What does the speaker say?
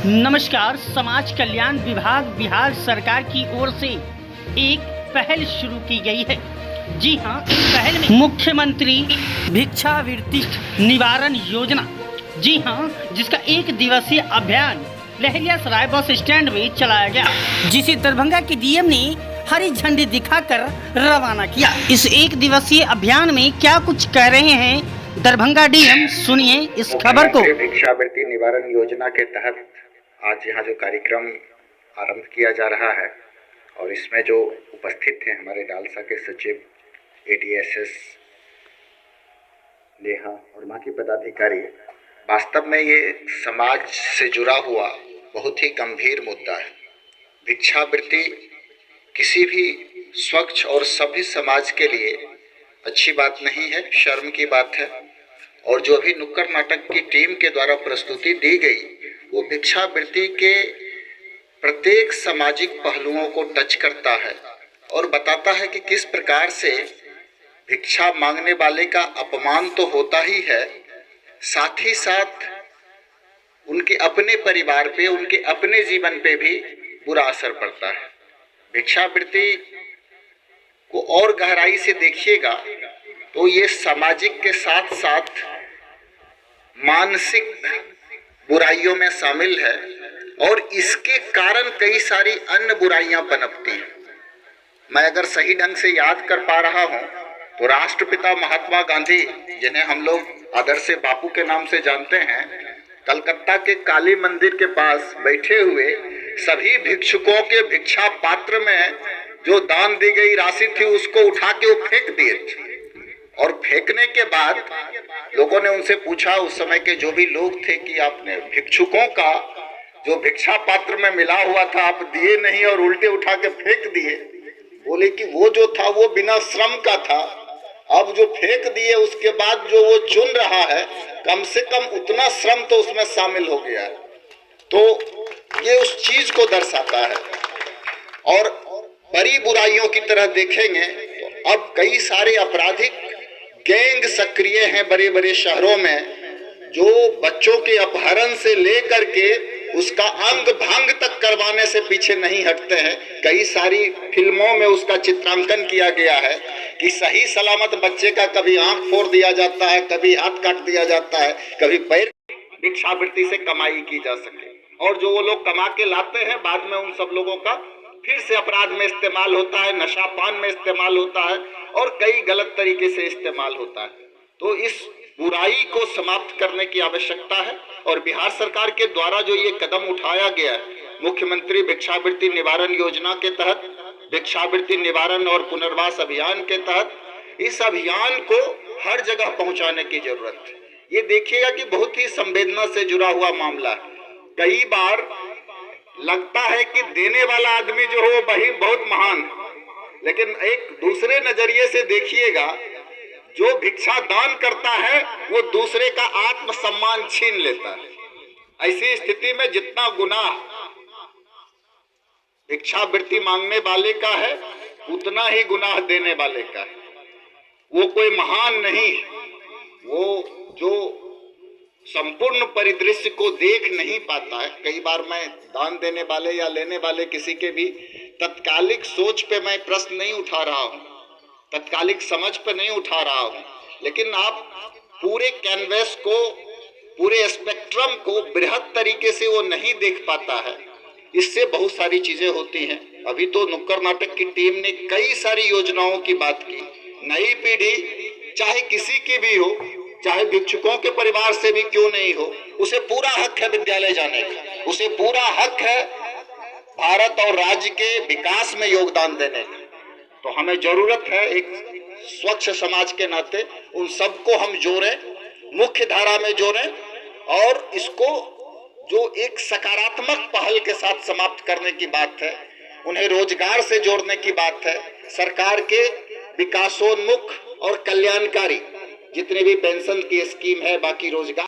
नमस्कार। समाज कल्याण विभाग बिहार सरकार की ओर से एक पहल शुरू की गई है। जी हां, इस पहल में मुख्यमंत्री भिक्षावृत्ति निवारण योजना, जी हां, जिसका 1 दिवसीय अभियान लहरियासराय बस स्टैंड में चलाया गया, जिसे दरभंगा के डीएम ने हरी झंडी दिखाकर रवाना किया। इस 1 दिवसीय अभियान में क्या कुछ कह रहे हैं दरभंगा डीएम, सुनिए इस खबर को। भिक्षावृत्ति निवारण योजना के तहत आज यहाँ जो कार्यक्रम आरंभ किया जा रहा है और इसमें जो उपस्थित हैं हमारे डालसा के सचिव, एडीएसएस नेहा और बाकी पदाधिकारी, वास्तव में ये समाज से जुड़ा हुआ बहुत ही गंभीर मुद्दा है। भिक्षावृत्ति किसी भी स्वच्छ और सभ्य समाज के लिए अच्छी बात नहीं है, शर्म की बात है। और जो भी नुक्कड़ नाटक की टीम के द्वारा प्रस्तुति दी गई वो भिक्षावृत्ति के प्रत्येक सामाजिक पहलुओं को टच करता है और बताता है कि किस प्रकार से भिक्षा मांगने वाले का अपमान तो होता ही है, साथ ही साथ उनके अपने परिवार पे, उनके अपने जीवन पे भी बुरा असर पड़ता है। भिक्षावृत्ति को और गहराई से देखिएगा तो ये सामाजिक के साथ साथ मानसिक बुराइयों में शामिल है और इसके कारण कई सारी अन्य बुराइयां पनपती हैं। मैं अगर सही ढंग से याद कर पा रहा हूं तो राष्ट्रपिता महात्मा गांधी, जिन्हें हम लोग आदर से बापू के नाम से जानते हैं, कलकत्ता के काली मंदिर के पास बैठे हुए सभी भिक्षुकों के भिक्षा पात्र में जो दान दी गई राशि थी उसको उठा के वो फेंक दिए थे। और फेंकने के बाद लोगों ने उनसे पूछा, उस समय के जो भी लोग थे, कि आपने भिक्षुकों का जो भिक्षा पात्र में मिला हुआ था आप दिए नहीं और उल्टे उठा के फेंक दिए। बोले कि वो जो था वो बिना श्रम का था, अब जो फेंक दिए उसके बाद जो वो चुन रहा है कम से कम उतना श्रम तो उसमें शामिल हो गया है। तो ये उस चीज को दर्शाता है। और बड़ी बुराइयों की तरह देखेंगे तो अब कई सारे आपराधिक गैंग सक्रिय हैं बड़े बड़े शहरों में, जो बच्चों के अपहरण से लेकर के उसका अंग भंग तक करवाने से पीछे नहीं हटते हैं। कई सारी फिल्मों में उसका चित्रांकन किया गया है कि सही सलामत बच्चे का कभी आंख फोड़ दिया जाता है, कभी हाथ काट दिया जाता है, कभी पैर। भिक्षावृत्ति से कमाई की जा सके और जो वो लोग कमा के लाते हैं बाद में उन सब लोगों का फिर से अपराध में इस्तेमाल होता है, नशा पान में इस्तेमाल होता है और कई गलत तरीके से इस्तेमाल होता है। तो इस बुराई को समाप्त करने की आवश्यकता है और बिहार सरकार के द्वारा जो ये कदम उठाया गया है, मुख्यमंत्री भिक्षावृत्ति निवारण योजना के तहत, भिक्षावृत्ति निवारण और पुनर्वास अभियान के तहत, इस अभियान को हर जगह पहुंचाने की जरूरत है। ये देखिएगा कि बहुत ही संवेदना से जुड़ा हुआ मामला है। कई बार लगता है कि देने वाला आदमी जो हो वही बहुत महान है, लेकिन एक दूसरे नजरिए से देखिएगा, जो भिक्षा दान करता है वो दूसरे का आत्मसम्मान छीन लेता है। ऐसी स्थिति में जितना गुनाह भिक्षावृत्ति मांगने वाले का है उतना ही गुनाह देने वाले का है। वो कोई महान नहीं है, वो जो संपूर्ण परिदृश्य को देख नहीं पाता है। कई बार मैं दान देने वाले या लेने वाले किसी के भी तत्कालिक सोच पे मैं प्रश्न नहीं उठा रहा हूँ, तत्कालिक समझ पे नहीं उठा रहा हूँ, लेकिन आप पूरे कैनवस को, पूरे स्पेक्ट्रम को बृहद तरीके से वो नहीं देख पाता है। इससे बहुत सारी चीजें होती हैं। अभी तो नुक्कड़ नाटक की टीम ने कई सारी योजनाओं की बात की। नई पीढ़ी चाहे किसी की भी हो, चाहे भिक्षुकों के परिवार से भी क्यों नहीं हो, उसे पूरा हक है विद्यालय जाने का, उसे पूरा हक है भारत और राज्य के विकास में योगदान देने का। तो हमें जरूरत है एक स्वच्छ समाज के नाते उन सबको हम जोड़ें, मुख्य धारा में जोड़ें और इसको जो एक सकारात्मक पहल के साथ समाप्त करने की बात है, उन्हें रोजगार से जोड़ने की बात है। सरकार के विकासोन्मुख और कल्याणकारी जितने भी पेंशन की स्कीम है, बाकी रोजगार